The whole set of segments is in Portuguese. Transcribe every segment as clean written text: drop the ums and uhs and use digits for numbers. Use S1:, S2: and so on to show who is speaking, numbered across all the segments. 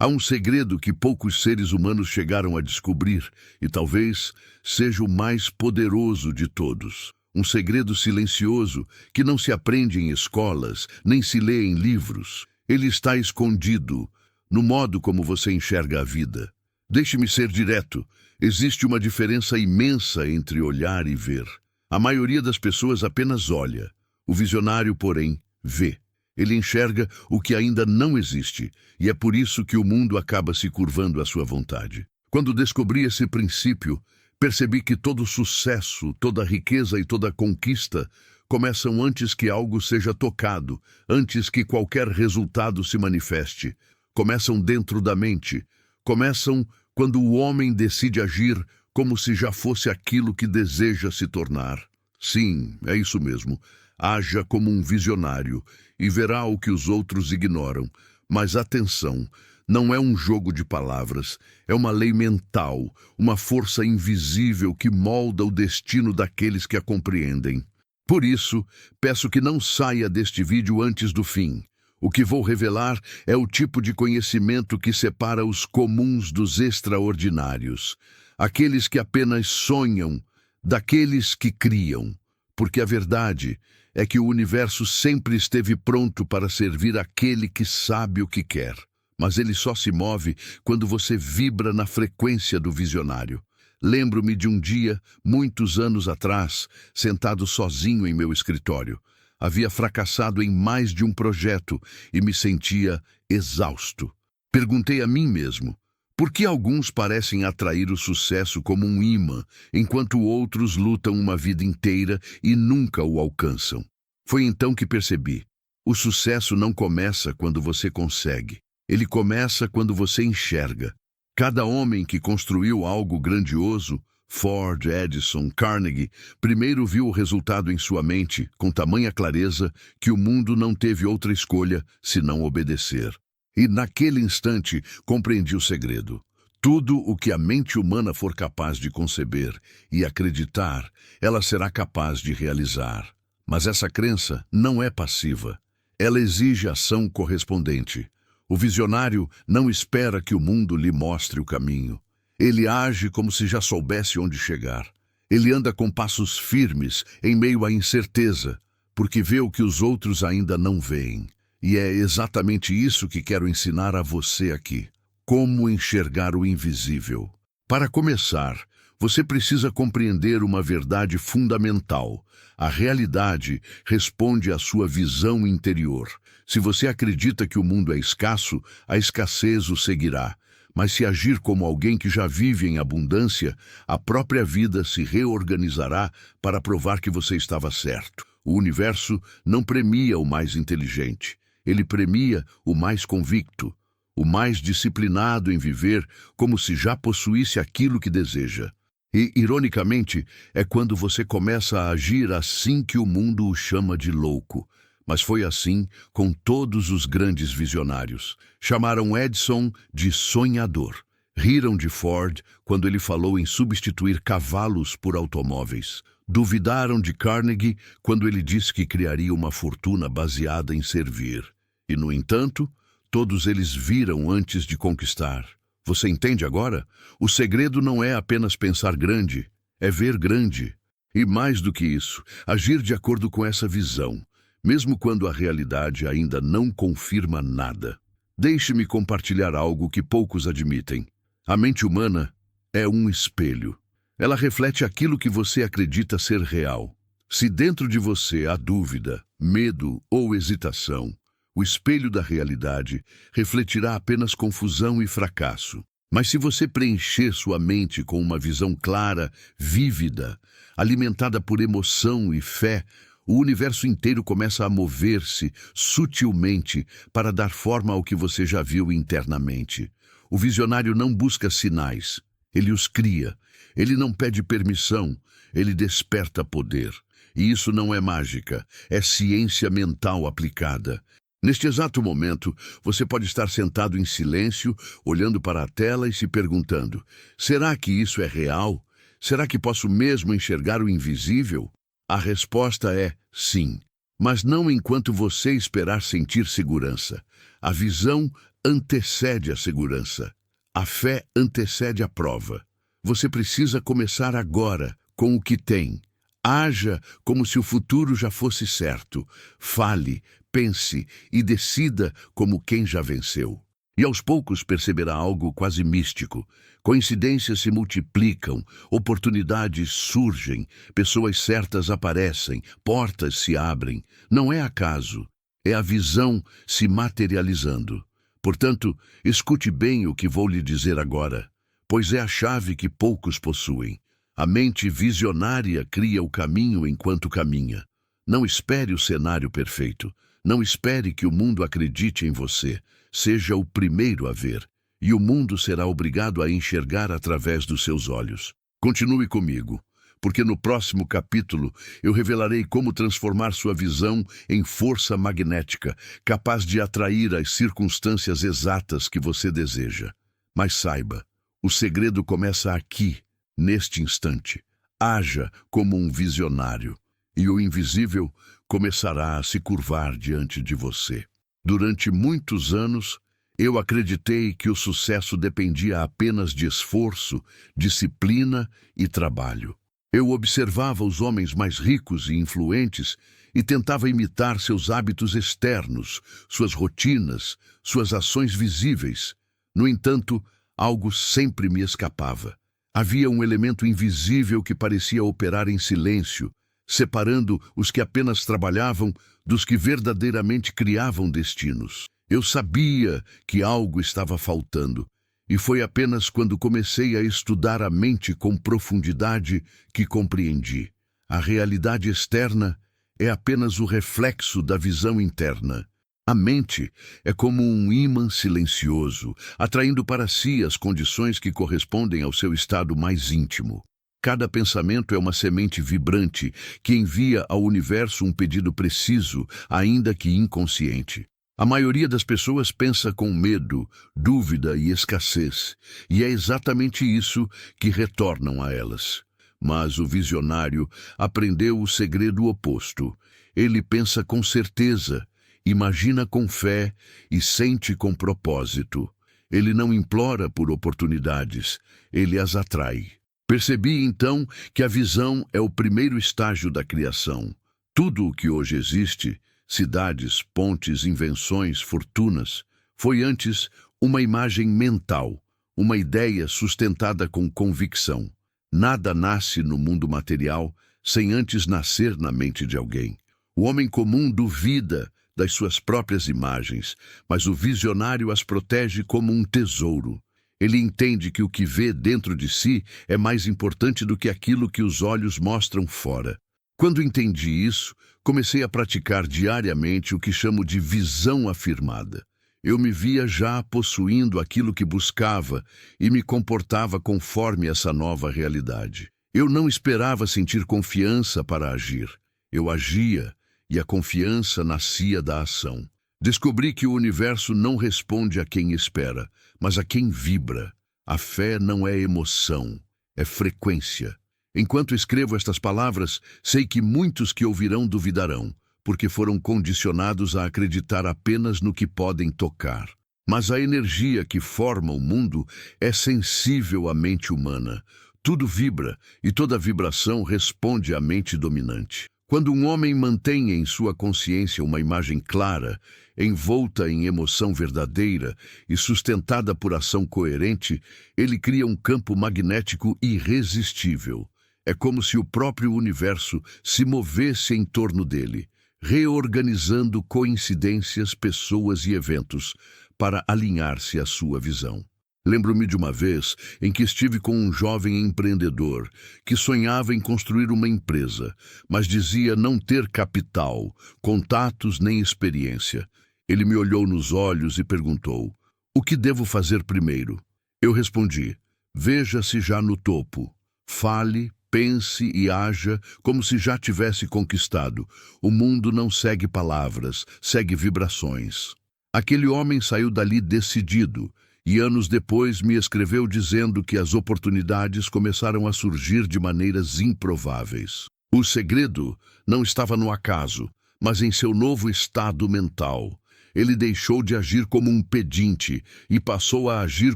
S1: Há um segredo que poucos seres humanos chegaram a descobrir e talvez seja o mais poderoso de todos. Um segredo silencioso que não se aprende em escolas, nem se lê em livros. Ele está escondido no modo como você enxerga a vida. Deixe-me ser direto. Existe uma diferença imensa entre olhar e ver. A maioria das pessoas apenas olha. O visionário, porém, vê. Ele enxerga o que ainda não existe, e é por isso que o mundo acaba se curvando à sua vontade. Quando descobri esse princípio, percebi que todo sucesso, toda riqueza e toda conquista começam antes que algo seja tocado, antes que qualquer resultado se manifeste. Começam dentro da mente. Começam quando o homem decide agir como se já fosse aquilo que deseja se tornar. Sim, é isso mesmo. Haja como um visionário e verá o que os outros ignoram. Mas atenção, não é um jogo de palavras, é uma lei mental, uma força invisível que molda o destino daqueles que a compreendem. Por isso, peço que não saia deste vídeo antes do fim. O que vou revelar é o tipo de conhecimento que separa os comuns dos extraordinários, aqueles que apenas sonham, daqueles que criam. Porque a verdade é que o universo sempre esteve pronto para servir aquele que sabe o que quer. Mas ele só se move quando você vibra na frequência do visionário. Lembro-me de um dia, muitos anos atrás, sentado sozinho em meu escritório. Havia fracassado em mais de um projeto e me sentia exausto. Perguntei a mim mesmo, por que alguns parecem atrair o sucesso como um ímã, enquanto outros lutam uma vida inteira e nunca o alcançam? Foi então que percebi. O sucesso não começa quando você consegue. Ele começa quando você enxerga. Cada homem que construiu algo grandioso, Ford, Edison, Carnegie, primeiro viu o resultado em sua mente, com tamanha clareza que o mundo não teve outra escolha senão obedecer. E naquele instante compreendi o segredo. Tudo o que a mente humana for capaz de conceber e acreditar, ela será capaz de realizar. Mas essa crença não é passiva. Ela exige ação correspondente. O visionário não espera que o mundo lhe mostre o caminho. Ele age como se já soubesse onde chegar. Ele anda com passos firmes em meio à incerteza, porque vê o que os outros ainda não veem. E é exatamente isso que quero ensinar a você aqui. Como enxergar o invisível. Para começar, você precisa compreender uma verdade fundamental. A realidade responde à sua visão interior. Se você acredita que o mundo é escasso, a escassez o seguirá. Mas se agir como alguém que já vive em abundância, a própria vida se reorganizará para provar que você estava certo. O universo não premia o mais inteligente. Ele premia o mais convicto, o mais disciplinado em viver como se já possuísse aquilo que deseja. E, ironicamente, é quando você começa a agir assim que o mundo o chama de louco. Mas foi assim com todos os grandes visionários. Chamaram Edison de sonhador. Riram de Ford quando ele falou em substituir cavalos por automóveis. Duvidaram de Carnegie quando ele disse que criaria uma fortuna baseada em servir. E, no entanto, todos eles viram antes de conquistar. Você entende agora? O segredo não é apenas pensar grande, é ver grande. E mais do que isso, agir de acordo com essa visão, mesmo quando a realidade ainda não confirma nada. Deixe-me compartilhar algo que poucos admitem. A mente humana é um espelho. Ela reflete aquilo que você acredita ser real. Se dentro de você há dúvida, medo ou hesitação, o espelho da realidade refletirá apenas confusão e fracasso. Mas se você preencher sua mente com uma visão clara, vívida, alimentada por emoção e fé, o universo inteiro começa a mover-se sutilmente para dar forma ao que você já viu internamente. O visionário não busca sinais, ele os cria. Ele não pede permissão, ele desperta poder. E isso não é mágica, é ciência mental aplicada. Neste exato momento, você pode estar sentado em silêncio, olhando para a tela e se perguntando: será que isso é real? Será que posso mesmo enxergar o invisível? A resposta é sim, mas não enquanto você esperar sentir segurança. A visão antecede a segurança. A fé antecede a prova. Você precisa começar agora, com o que tem. Haja como se o futuro já fosse certo. Fale, pense e decida como quem já venceu. E aos poucos perceberá algo quase místico. Coincidências se multiplicam, oportunidades surgem, pessoas certas aparecem, portas se abrem. Não é acaso, é a visão se materializando. Portanto, escute bem o que vou lhe dizer agora, pois é a chave que poucos possuem. A mente visionária cria o caminho enquanto caminha. Não espere o cenário perfeito. Não espere que o mundo acredite em você. Seja o primeiro a ver, e o mundo será obrigado a enxergar através dos seus olhos. Continue comigo, porque no próximo capítulo eu revelarei como transformar sua visão em força magnética, capaz de atrair as circunstâncias exatas que você deseja. Mas saiba, o segredo começa aqui, neste instante. Haja como um visionário, e o invisível começará a se curvar diante de você. Durante muitos anos, eu acreditei que o sucesso dependia apenas de esforço, disciplina e trabalho. Eu observava os homens mais ricos e influentes e tentava imitar seus hábitos externos, suas rotinas, suas ações visíveis. No entanto, algo sempre me escapava. Havia um elemento invisível que parecia operar em silêncio, separando os que apenas trabalhavam dos que verdadeiramente criavam destinos. Eu sabia que algo estava faltando, e foi apenas quando comecei a estudar a mente com profundidade que compreendi. A realidade externa é apenas o reflexo da visão interna. A mente é como um ímã silencioso, atraindo para si as condições que correspondem ao seu estado mais íntimo. Cada pensamento é uma semente vibrante que envia ao universo um pedido preciso, ainda que inconsciente. A maioria das pessoas pensa com medo, dúvida e escassez, e é exatamente isso que retornam a elas. Mas o visionário aprendeu o segredo oposto. Ele pensa com certeza, imagina com fé e sente com propósito. Ele não implora por oportunidades, ele as atrai. Percebi, então, que a visão é o primeiro estágio da criação. Tudo o que hoje existe, cidades, pontes, invenções, fortunas, foi antes uma imagem mental, uma ideia sustentada com convicção. Nada nasce no mundo material sem antes nascer na mente de alguém. O homem comum duvida das suas próprias imagens, mas o visionário as protege como um tesouro. Ele entende que o que vê dentro de si é mais importante do que aquilo que os olhos mostram fora. Quando entendi isso, comecei a praticar diariamente o que chamo de visão afirmada. Eu me via já possuindo aquilo que buscava e me comportava conforme essa nova realidade. Eu não esperava sentir confiança para agir. Eu agia e a confiança nascia da ação. Descobri que o universo não responde a quem espera, mas a quem vibra. A fé não é emoção, é frequência. Enquanto escrevo estas palavras, sei que muitos que ouvirão duvidarão, porque foram condicionados a acreditar apenas no que podem tocar. Mas a energia que forma o mundo é sensível à mente humana. Tudo vibra, e toda vibração responde à mente dominante. Quando um homem mantém em sua consciência uma imagem clara, envolta em emoção verdadeira e sustentada por ação coerente, ele cria um campo magnético irresistível. É como se o próprio universo se movesse em torno dele, reorganizando coincidências, pessoas e eventos para alinhar-se à sua visão. Lembro-me de uma vez em que estive com um jovem empreendedor que sonhava em construir uma empresa, mas dizia não ter capital, contatos nem experiência. Ele me olhou nos olhos e perguntou: "O que devo fazer primeiro?" Eu respondi: "Veja-se já no topo. Fale, pense e haja como se já tivesse conquistado. O mundo não segue palavras, segue vibrações." Aquele homem saiu dali decidido, e anos depois me escreveu dizendo que as oportunidades começaram a surgir de maneiras improváveis. O segredo não estava no acaso, mas em seu novo estado mental. Ele deixou de agir como um pedinte e passou a agir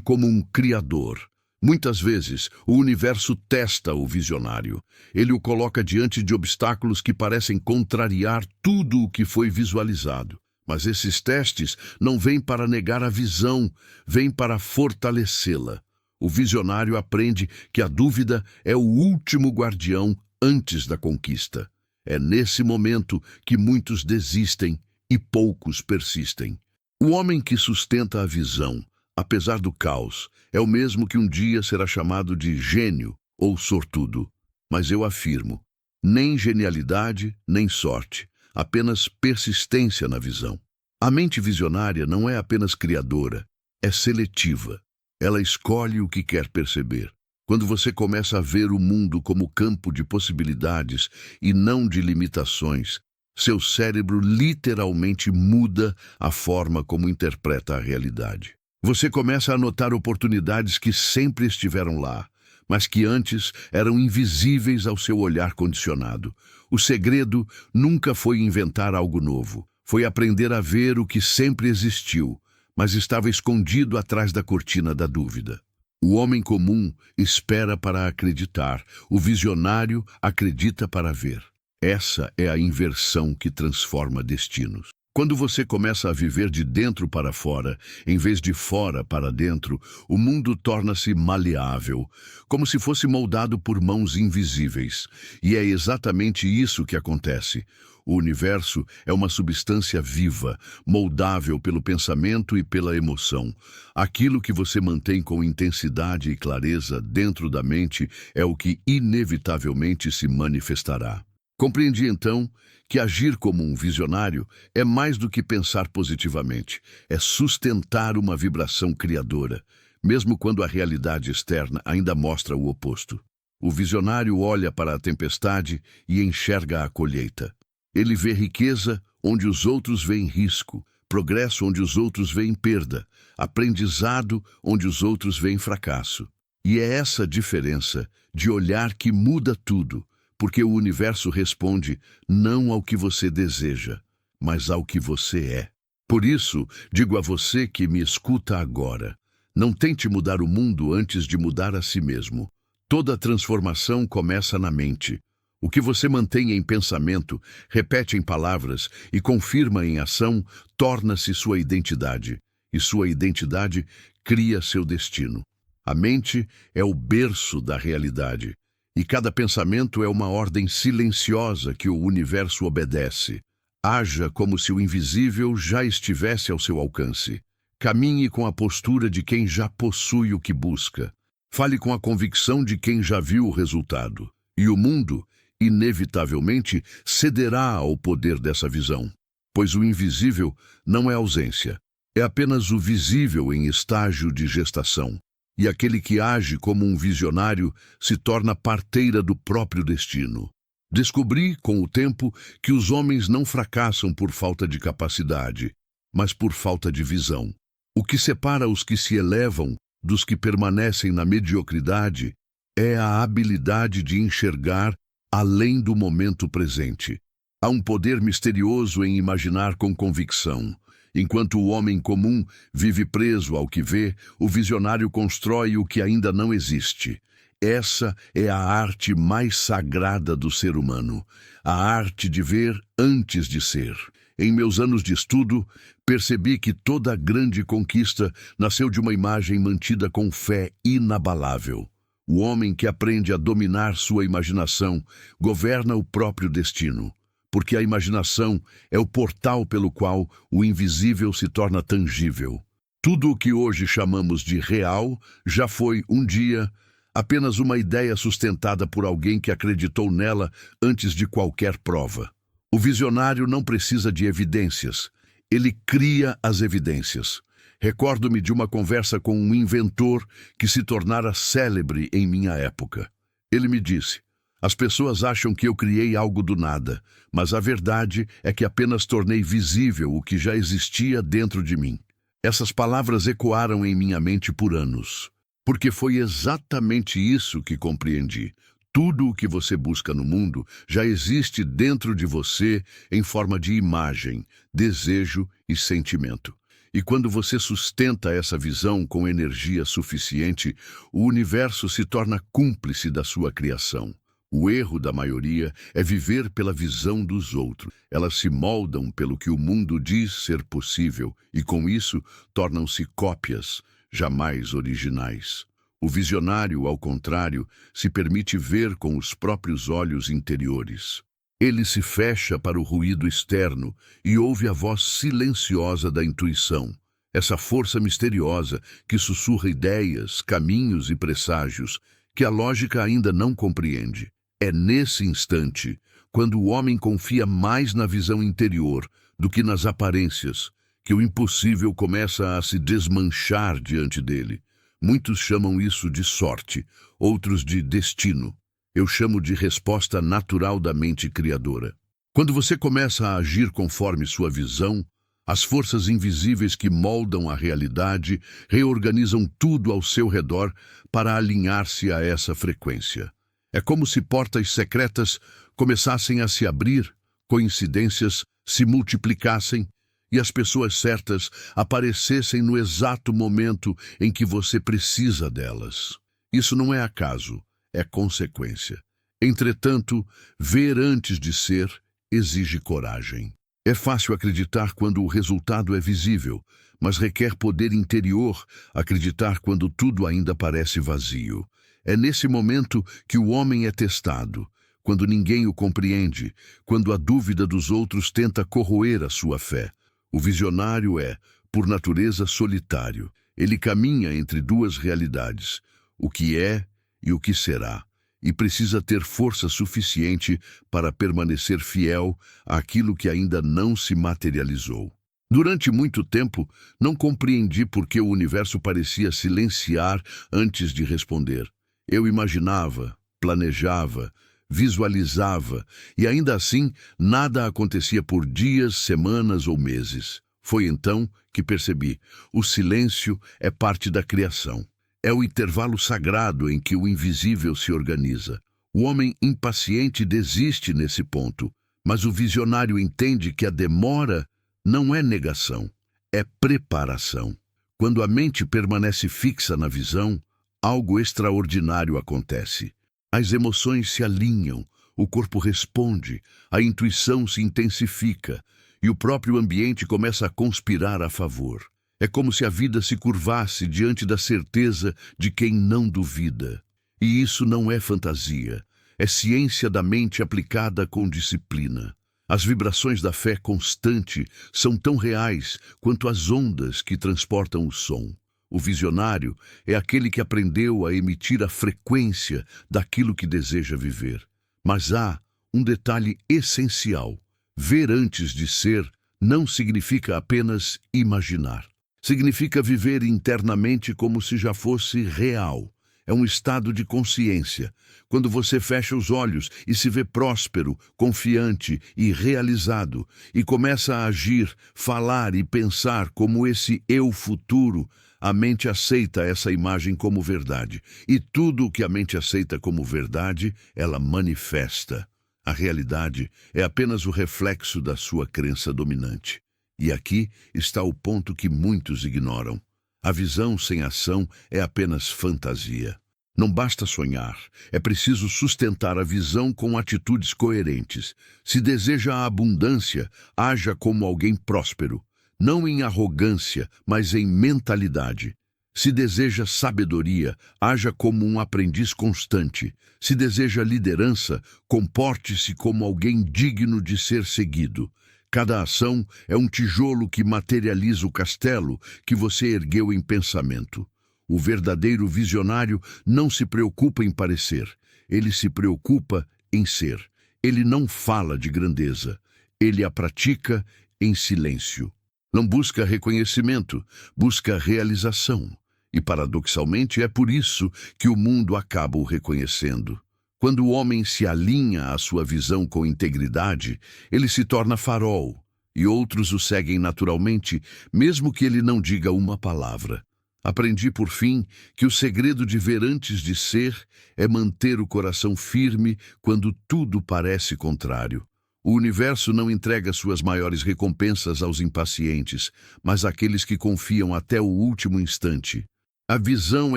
S1: como um criador. Muitas vezes, o universo testa o visionário. Ele o coloca diante de obstáculos que parecem contrariar tudo o que foi visualizado. Mas esses testes não vêm para negar a visão, vêm para fortalecê-la. O visionário aprende que a dúvida é o último guardião antes da conquista. É nesse momento que muitos desistem e poucos persistem. O homem que sustenta a visão, apesar do caos, é o mesmo que um dia será chamado de gênio ou sortudo. Mas eu afirmo, nem genialidade, nem sorte, apenas persistência na visão. A mente visionária não é apenas criadora, é seletiva. Ela escolhe o que quer perceber. Quando você começa a ver o mundo como campo de possibilidades e não de limitações, seu cérebro literalmente muda a forma como interpreta a realidade. Você começa a notar oportunidades que sempre estiveram lá, mas que antes eram invisíveis ao seu olhar condicionado. O segredo nunca foi inventar algo novo, foi aprender a ver o que sempre existiu, mas estava escondido atrás da cortina da dúvida. O homem comum espera para acreditar, o visionário acredita para ver. Essa é a inversão que transforma destinos. Quando você começa a viver de dentro para fora, em vez de fora para dentro, o mundo torna-se maleável, como se fosse moldado por mãos invisíveis. E é exatamente isso que acontece. O universo é uma substância viva, moldável pelo pensamento e pela emoção. Aquilo que você mantém com intensidade e clareza dentro da mente é o que inevitavelmente se manifestará. Compreendi então que agir como um visionário é mais do que pensar positivamente, é sustentar uma vibração criadora, mesmo quando a realidade externa ainda mostra o oposto. O visionário olha para a tempestade e enxerga a colheita. Ele vê riqueza onde os outros veem risco, progresso onde os outros veem perda, aprendizado onde os outros veem fracasso. E é essa diferença de olhar que muda tudo, porque o universo responde não ao que você deseja, mas ao que você é. Por isso, digo a você que me escuta agora, não tente mudar o mundo antes de mudar a si mesmo. Toda transformação começa na mente. O que você mantém em pensamento, repete em palavras e confirma em ação, torna-se sua identidade. E sua identidade cria seu destino. A mente é o berço da realidade. E cada pensamento é uma ordem silenciosa que o universo obedece. Haja como se o invisível já estivesse ao seu alcance. Caminhe com a postura de quem já possui o que busca. Fale com a convicção de quem já viu o resultado. E o mundo, inevitavelmente, cederá ao poder dessa visão. Pois o invisível não é ausência. É apenas o visível em estágio de gestação. E aquele que age como um visionário se torna parteira do próprio destino. Descobri, com o tempo, que os homens não fracassam por falta de capacidade, mas por falta de visão. O que separa os que se elevam dos que permanecem na mediocridade é a habilidade de enxergar além do momento presente. Há um poder misterioso em imaginar com convicção. Enquanto o homem comum vive preso ao que vê, o visionário constrói o que ainda não existe. Essa é a arte mais sagrada do ser humano, a arte de ver antes de ser. Em meus anos de estudo, percebi que toda grande conquista nasceu de uma imagem mantida com fé inabalável. O homem que aprende a dominar sua imaginação governa o próprio destino. Porque a imaginação é o portal pelo qual o invisível se torna tangível. Tudo o que hoje chamamos de real já foi, um dia, apenas uma ideia sustentada por alguém que acreditou nela antes de qualquer prova. O visionário não precisa de evidências, ele cria as evidências. Recordo-me de uma conversa com um inventor que se tornara célebre em minha época. Ele me disse: as pessoas acham que eu criei algo do nada, mas a verdade é que apenas tornei visível o que já existia dentro de mim. Essas palavras ecoaram em minha mente por anos, porque foi exatamente isso que compreendi. Tudo o que você busca no mundo já existe dentro de você em forma de imagem, desejo e sentimento. E quando você sustenta essa visão com energia suficiente, o universo se torna cúmplice da sua criação. O erro da maioria é viver pela visão dos outros. Elas se moldam pelo que o mundo diz ser possível e, com isso, tornam-se cópias, jamais originais. O visionário, ao contrário, se permite ver com os próprios olhos interiores. Ele se fecha para o ruído externo e ouve a voz silenciosa da intuição, essa força misteriosa que sussurra ideias, caminhos e presságios que a lógica ainda não compreende. É nesse instante, quando o homem confia mais na visão interior do que nas aparências, que o impossível começa a se desmanchar diante dele. Muitos chamam isso de sorte, outros de destino. Eu chamo de resposta natural da mente criadora. Quando você começa a agir conforme sua visão, as forças invisíveis que moldam a realidade reorganizam tudo ao seu redor para alinhar-se a essa frequência. É como se portas secretas começassem a se abrir, coincidências se multiplicassem e as pessoas certas aparecessem no exato momento em que você precisa delas. Isso não é acaso, é consequência. Entretanto, ver antes de ser exige coragem. É fácil acreditar quando o resultado é visível, mas requer poder interior acreditar quando tudo ainda parece vazio. É nesse momento que o homem é testado, quando ninguém o compreende, quando a dúvida dos outros tenta corroer a sua fé. O visionário é, por natureza, solitário. Ele caminha entre duas realidades, o que é e o que será, e precisa ter força suficiente para permanecer fiel àquilo que ainda não se materializou. Durante muito tempo, não compreendi por que o universo parecia silenciar antes de responder. Eu imaginava, planejava, visualizava, e ainda assim nada acontecia por dias, semanas ou meses. Foi então que percebi: o silêncio é parte da criação. É o intervalo sagrado em que o invisível se organiza. O homem impaciente desiste nesse ponto, mas o visionário entende que a demora não é negação, é preparação. Quando a mente permanece fixa na visão, algo extraordinário acontece. As emoções se alinham, o corpo responde, a intuição se intensifica e o próprio ambiente começa a conspirar a favor. É como se a vida se curvasse diante da certeza de quem não duvida. E isso não é fantasia, é ciência da mente aplicada com disciplina. As vibrações da fé constante são tão reais quanto as ondas que transportam o som. O visionário é aquele que aprendeu a emitir a frequência daquilo que deseja viver. Mas há um detalhe essencial. Ver antes de ser não significa apenas imaginar. Significa viver internamente como se já fosse real. É um estado de consciência. Quando você fecha os olhos e se vê próspero, confiante e realizado, e começa a agir, falar e pensar como esse eu futuro, a mente aceita essa imagem como verdade. E tudo o que a mente aceita como verdade, ela manifesta. A realidade é apenas o reflexo da sua crença dominante. E aqui está o ponto que muitos ignoram. A visão sem ação é apenas fantasia. Não basta sonhar, é preciso sustentar a visão com atitudes coerentes. Se deseja a abundância, haja como alguém próspero, não em arrogância, mas em mentalidade. Se deseja sabedoria, haja como um aprendiz constante. Se deseja liderança, comporte-se como alguém digno de ser seguido. Cada ação é um tijolo que materializa o castelo que você ergueu em pensamento. O verdadeiro visionário não se preocupa em parecer, ele se preocupa em ser. Ele não fala de grandeza, ele a pratica em silêncio. Não busca reconhecimento, busca realização. E, paradoxalmente, é por isso que o mundo acaba o reconhecendo. Quando o homem se alinha à sua visão com integridade, ele se torna farol, e outros o seguem naturalmente, mesmo que ele não diga uma palavra. Aprendi, por fim, que o segredo de ver antes de ser é manter o coração firme quando tudo parece contrário. O universo não entrega suas maiores recompensas aos impacientes, mas àqueles que confiam até o último instante. A visão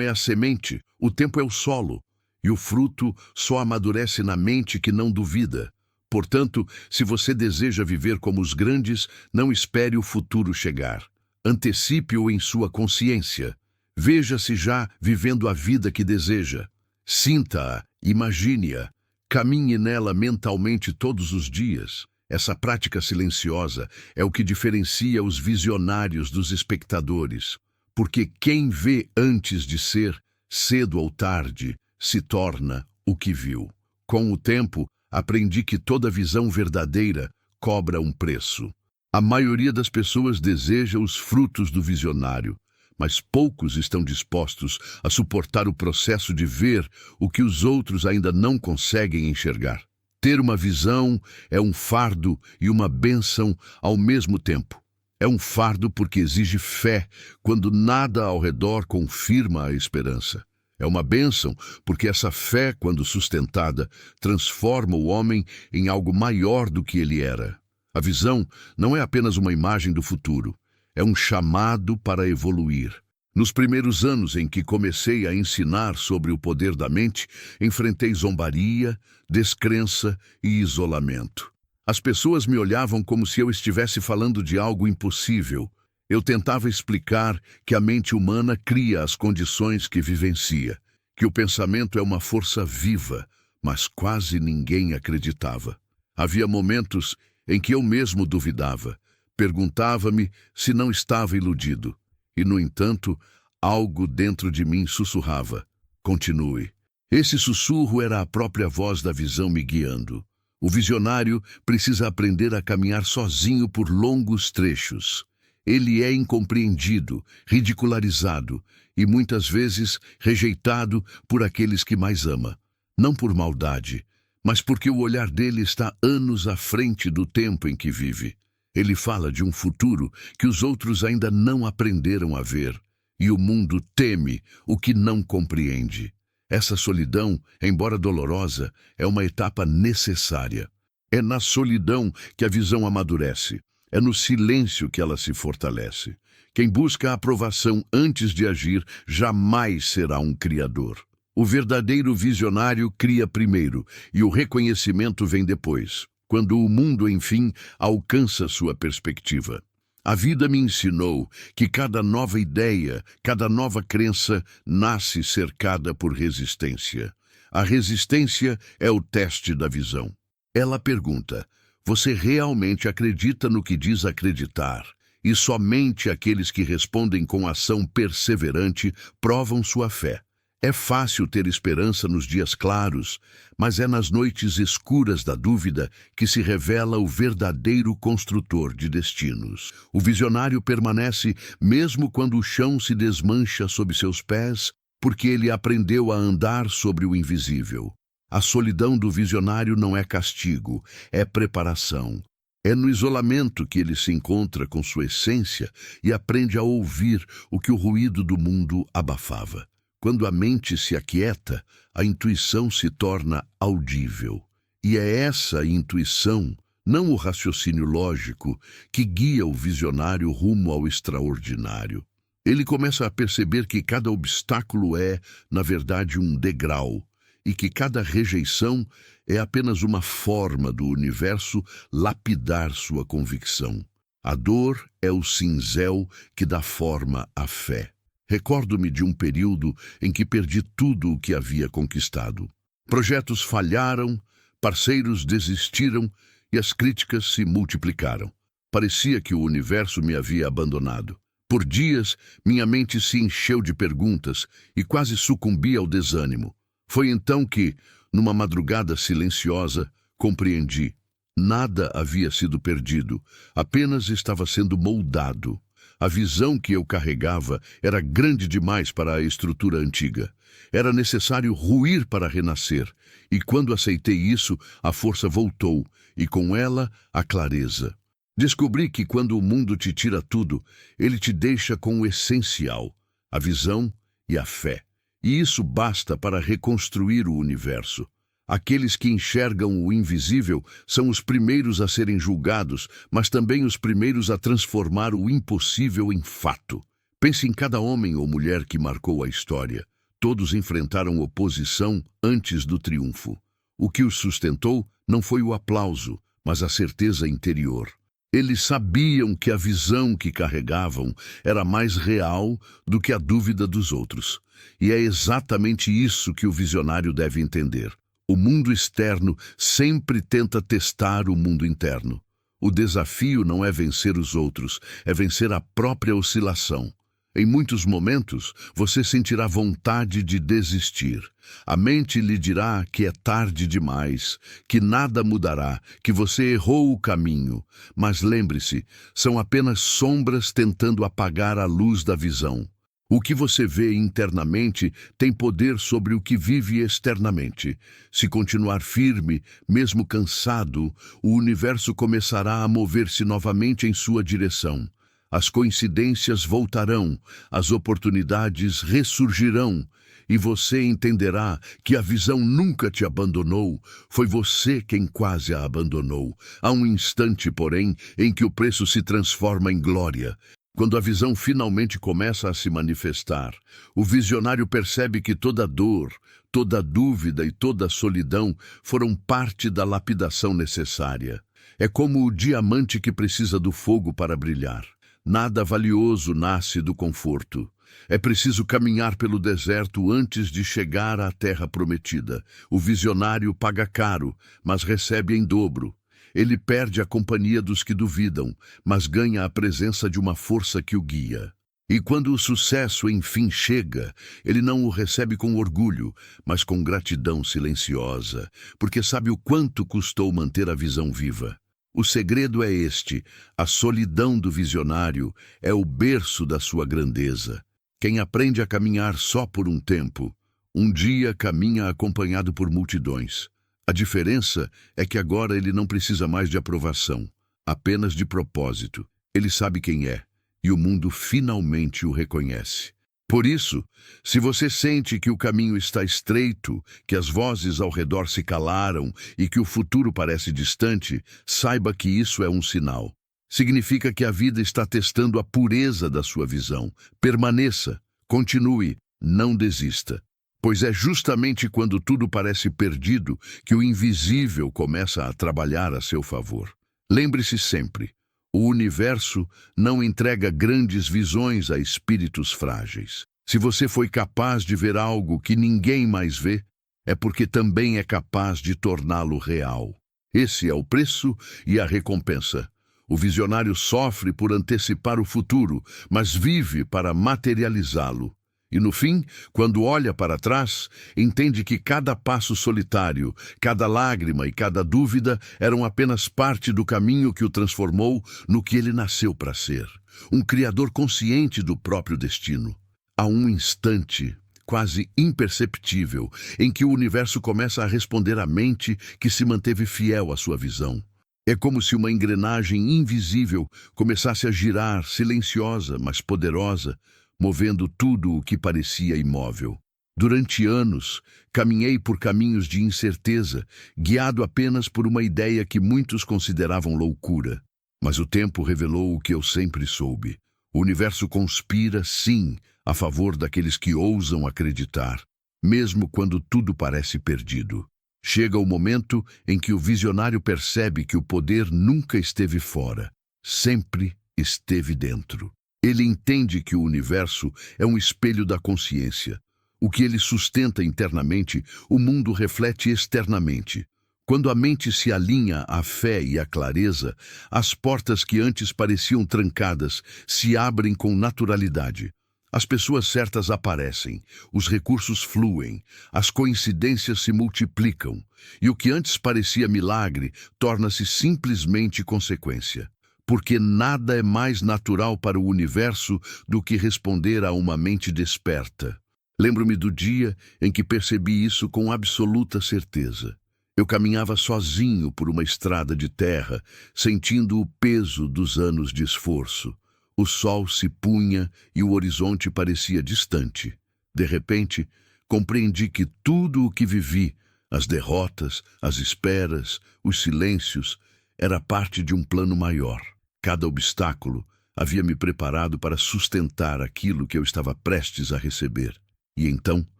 S1: é a semente, o tempo é o solo, e o fruto só amadurece na mente que não duvida. Portanto, se você deseja viver como os grandes, não espere o futuro chegar. Antecipe-o em sua consciência. Veja-se já vivendo a vida que deseja. Sinta-a, imagine-a, caminhe nela mentalmente todos os dias. Essa prática silenciosa é o que diferencia os visionários dos espectadores, porque quem vê antes de ser, cedo ou tarde, se torna o que viu. Com o tempo, aprendi que toda visão verdadeira cobra um preço. A maioria das pessoas deseja os frutos do visionário, mas poucos estão dispostos a suportar o processo de ver o que os outros ainda não conseguem enxergar. Ter uma visão é um fardo e uma bênção ao mesmo tempo. É um fardo porque exige fé, quando nada ao redor confirma a esperança. É uma bênção porque essa fé, quando sustentada, transforma o homem em algo maior do que ele era. A visão não é apenas uma imagem do futuro, é um chamado para evoluir. Nos primeiros anos em que comecei a ensinar sobre o poder da mente, enfrentei zombaria, descrença e isolamento. As pessoas me olhavam como se eu estivesse falando de algo impossível. Eu tentava explicar que a mente humana cria as condições que vivencia, que o pensamento é uma força viva, mas quase ninguém acreditava. Havia momentos em que eu mesmo duvidava, perguntava-me se não estava iludido. E, no entanto, algo dentro de mim sussurrava: continue. Esse sussurro era a própria voz da visão me guiando. O visionário precisa aprender a caminhar sozinho por longos trechos. Ele é incompreendido, ridicularizado e, muitas vezes, rejeitado por aqueles que mais ama. Não por maldade, mas porque o olhar dele está anos à frente do tempo em que vive. Ele fala de um futuro que os outros ainda não aprenderam a ver, e o mundo teme o que não compreende. Essa solidão, embora dolorosa, é uma etapa necessária. É na solidão que a visão amadurece. É no silêncio que ela se fortalece. Quem busca a aprovação antes de agir jamais será um criador. O verdadeiro visionário cria primeiro, e o reconhecimento vem depois, quando o mundo, enfim, alcança sua perspectiva. A vida me ensinou que cada nova ideia, cada nova crença nasce cercada por resistência. A resistência é o teste da visão. Ela pergunta: você realmente acredita no que diz acreditar? E somente aqueles que respondem com ação perseverante provam sua fé. É fácil ter esperança nos dias claros, mas é nas noites escuras da dúvida que se revela o verdadeiro construtor de destinos. O visionário permanece mesmo quando o chão se desmancha sob seus pés, porque ele aprendeu a andar sobre o invisível. A solidão do visionário não é castigo, é preparação. É no isolamento que ele se encontra com sua essência e aprende a ouvir o que o ruído do mundo abafava. Quando a mente se aquieta, a intuição se torna audível. E é essa intuição, não o raciocínio lógico, que guia o visionário rumo ao extraordinário. Ele começa a perceber que cada obstáculo é, na verdade, um degrau, e que cada rejeição é apenas uma forma do universo lapidar sua convicção. A dor é o cinzel que dá forma à fé. Recordo-me de um período em que perdi tudo o que havia conquistado. Projetos falharam, parceiros desistiram e as críticas se multiplicaram. Parecia que o universo me havia abandonado. Por dias, minha mente se encheu de perguntas e quase sucumbi ao desânimo. Foi então que, numa madrugada silenciosa, compreendi. Nada havia sido perdido, apenas estava sendo moldado. A visão que eu carregava era grande demais para a estrutura antiga. Era necessário ruir para renascer, e quando aceitei isso, a força voltou, e com ela, a clareza. Descobri que quando o mundo te tira tudo, ele te deixa com o essencial. a visão e a fé. E isso basta para reconstruir o universo. Aqueles que enxergam o invisível são os primeiros a serem julgados, mas também os primeiros a transformar o impossível em fato. Pense em cada homem ou mulher que marcou a história. Todos enfrentaram oposição antes do triunfo. O que os sustentou não foi o aplauso, mas a certeza interior. Eles sabiam que a visão que carregavam era mais real do que a dúvida dos outros. E é exatamente isso que o visionário deve entender. O mundo externo sempre tenta testar o mundo interno. O desafio não é vencer os outros, é vencer a própria oscilação. Em muitos momentos, você sentirá vontade de desistir. A mente lhe dirá que é tarde demais, que nada mudará, que você errou o caminho. Mas lembre-se, são apenas sombras tentando apagar a luz da visão. O que você vê internamente tem poder sobre o que vive externamente. Se continuar firme, mesmo cansado, o universo começará a mover-se novamente em sua direção. As coincidências voltarão, as oportunidades ressurgirão, e você entenderá que a visão nunca te abandonou, foi você quem quase a abandonou. Há um instante, porém, em que o preço se transforma em glória. Quando a visão finalmente começa a se manifestar, o visionário percebe que toda dor, toda dúvida e toda solidão foram parte da lapidação necessária. É como o diamante que precisa do fogo para brilhar. Nada valioso nasce do conforto. É preciso caminhar pelo deserto antes de chegar à terra prometida. O visionário paga caro, mas recebe em dobro. Ele perde a companhia dos que duvidam, mas ganha a presença de uma força que o guia. E quando o sucesso enfim chega, ele não o recebe com orgulho, mas com gratidão silenciosa, porque sabe o quanto custou manter a visão viva. O segredo é este: a solidão do visionário é o berço da sua grandeza. Quem aprende a caminhar só por um tempo, um dia caminha acompanhado por multidões. A diferença é que agora ele não precisa mais de aprovação, apenas de propósito. Ele sabe quem é, e o mundo finalmente o reconhece. Por isso, se você sente que o caminho está estreito, que as vozes ao redor se calaram e que o futuro parece distante, saiba que isso é um sinal. Significa que a vida está testando a pureza da sua visão. Permaneça, continue, não desista. Pois é justamente quando tudo parece perdido que o invisível começa a trabalhar a seu favor. Lembre-se sempre: o universo não entrega grandes visões a espíritos frágeis. Se você foi capaz de ver algo que ninguém mais vê, é porque também é capaz de torná-lo real. Esse é o preço e a recompensa. O visionário sofre por antecipar o futuro, mas vive para materializá-lo. E no fim, quando olha para trás, entende que cada passo solitário, cada lágrima e cada dúvida eram apenas parte do caminho que o transformou no que ele nasceu para ser. Um criador consciente do próprio destino. Há um instante, quase imperceptível, em que o universo começa a responder à mente que se manteve fiel à sua visão. É como se uma engrenagem invisível começasse a girar, silenciosa, mas poderosa, movendo tudo o que parecia imóvel. Durante anos, caminhei por caminhos de incerteza, guiado apenas por uma ideia que muitos consideravam loucura. Mas o tempo revelou o que eu sempre soube. O universo conspira, sim, a favor daqueles que ousam acreditar, mesmo quando tudo parece perdido. Chega o momento em que o visionário percebe que o poder nunca esteve fora, sempre esteve dentro. Ele entende que o universo é um espelho da consciência. O que ele sustenta internamente, o mundo reflete externamente. Quando a mente se alinha à fé e à clareza, as portas que antes pareciam trancadas se abrem com naturalidade. As pessoas certas aparecem, os recursos fluem, as coincidências se multiplicam, e o que antes parecia milagre torna-se simplesmente consequência. Porque nada é mais natural para o universo do que responder a uma mente desperta. Lembro-me do dia em que percebi isso com absoluta certeza. Eu caminhava sozinho por uma estrada de terra, sentindo o peso dos anos de esforço. O sol se punha e o horizonte parecia distante. De repente, compreendi que tudo o que vivi, as derrotas, as esperas, os silêncios, era parte de um plano maior. Cada obstáculo havia me preparado para sustentar aquilo que eu estava prestes a receber. E então,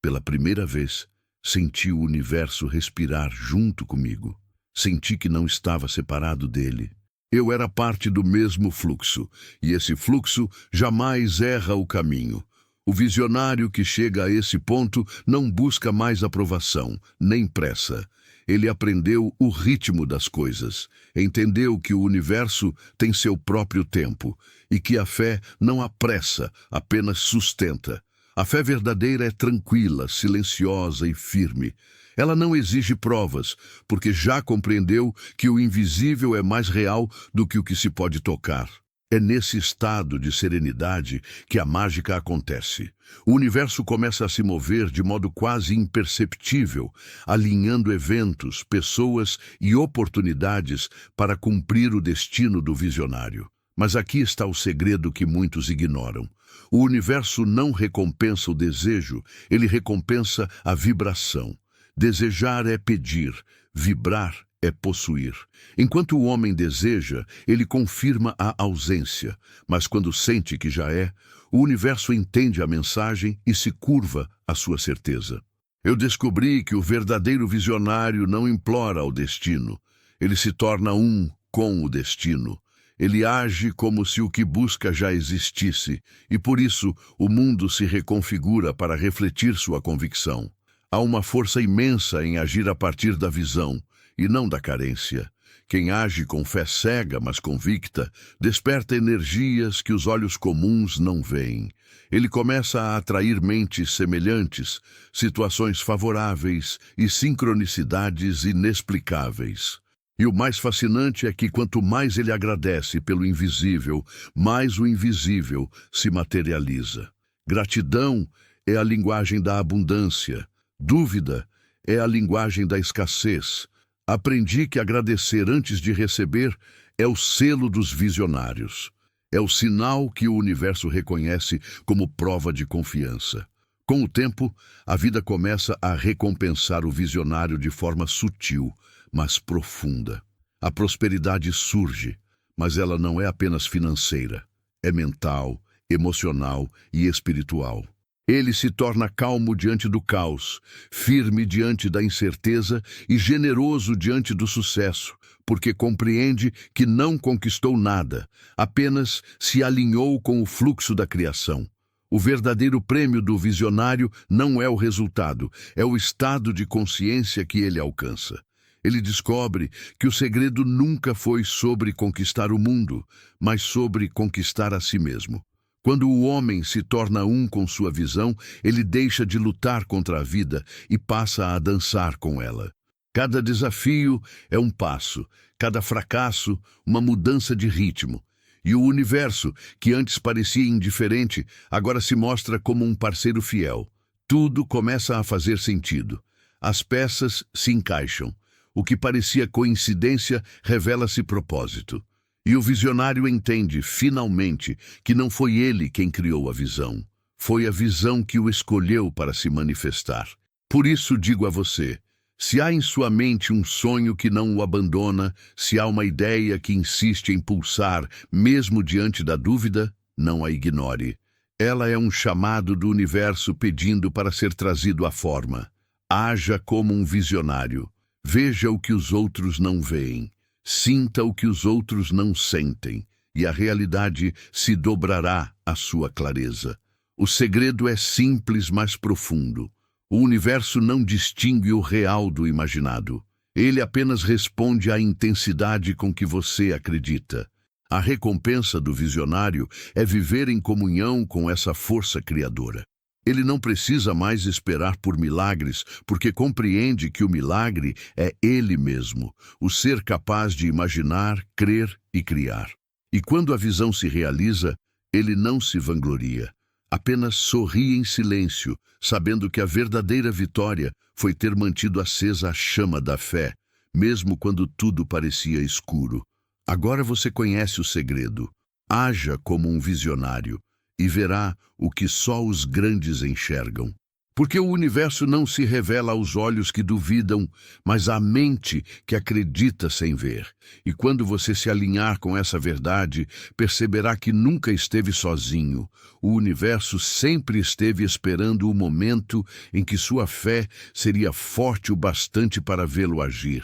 S1: pela primeira vez, senti o universo respirar junto comigo. Senti que não estava separado dele. Eu era parte do mesmo fluxo, e esse fluxo jamais erra o caminho. O visionário que chega a esse ponto não busca mais aprovação, nem pressa. Ele aprendeu o ritmo das coisas, entendeu que o universo tem seu próprio tempo e que a fé não apressa, apenas sustenta. A fé verdadeira é tranquila, silenciosa e firme. Ela não exige provas, porque já compreendeu que o invisível é mais real do que o que se pode tocar. É nesse estado de serenidade que a mágica acontece. O universo começa a se mover de modo quase imperceptível, alinhando eventos, pessoas e oportunidades para cumprir o destino do visionário. Mas aqui está o segredo que muitos ignoram. O universo não recompensa o desejo, ele recompensa a vibração. Desejar é pedir, vibrar é possuir. Enquanto o homem deseja, ele confirma a ausência, mas quando sente que já é, o universo entende a mensagem e se curva à sua certeza. Eu descobri que o verdadeiro visionário não implora ao destino, ele se torna um com o destino. Ele age como se o que busca já existisse, e por isso o mundo se reconfigura para refletir sua convicção. Há uma força imensa em agir a partir da visão, e não da carência. Quem age com fé cega, mas convicta, desperta energias que os olhos comuns não veem. Ele começa a atrair mentes semelhantes, situações favoráveis e sincronicidades inexplicáveis. E o mais fascinante é que quanto mais ele agradece pelo invisível, mais o invisível se materializa. Gratidão é a linguagem da abundância. Dúvida é a linguagem da escassez. Aprendi que agradecer antes de receber é o selo dos visionários. É o sinal que o universo reconhece como prova de confiança. Com o tempo, a vida começa a recompensar o visionário de forma sutil, mas profunda. A prosperidade surge, mas ela não é apenas financeira. É mental, emocional e espiritual. Ele se torna calmo diante do caos, firme diante da incerteza e generoso diante do sucesso, porque compreende que não conquistou nada, apenas se alinhou com o fluxo da criação. O verdadeiro prêmio do visionário não é o resultado, é o estado de consciência que ele alcança. Ele descobre que o segredo nunca foi sobre conquistar o mundo, mas sobre conquistar a si mesmo. Quando o homem se torna um com sua visão, ele deixa de lutar contra a vida e passa a dançar com ela. Cada desafio é um passo, cada fracasso, uma mudança de ritmo. E o universo, que antes parecia indiferente, agora se mostra como um parceiro fiel. Tudo começa a fazer sentido. As peças se encaixam. O que parecia coincidência revela-se propósito. E o visionário entende, finalmente, que não foi ele quem criou a visão. Foi a visão que o escolheu para se manifestar. Por isso digo a você, se há em sua mente um sonho que não o abandona, se há uma ideia que insiste em pulsar, mesmo diante da dúvida, não a ignore. Ela é um chamado do universo pedindo para ser trazido à forma. Haja como um visionário. Veja o que os outros não veem. Sinta o que os outros não sentem, e a realidade se dobrará à sua clareza. O segredo é simples, mas profundo. O universo não distingue o real do imaginado. Ele apenas responde à intensidade com que você acredita. A recompensa do visionário é viver em comunhão com essa força criadora. Ele não precisa mais esperar por milagres, porque compreende que o milagre é ele mesmo, o ser capaz de imaginar, crer e criar. E quando a visão se realiza, ele não se vangloria, apenas sorri em silêncio, sabendo que a verdadeira vitória foi ter mantido acesa a chama da fé, mesmo quando tudo parecia escuro. Agora você conhece o segredo. Haja como um visionário e verá o que só os grandes enxergam. Porque o universo não se revela aos olhos que duvidam, mas à mente que acredita sem ver. E quando você se alinhar com essa verdade, perceberá que nunca esteve sozinho. O universo sempre esteve esperando o momento em que sua fé seria forte o bastante para vê-lo agir.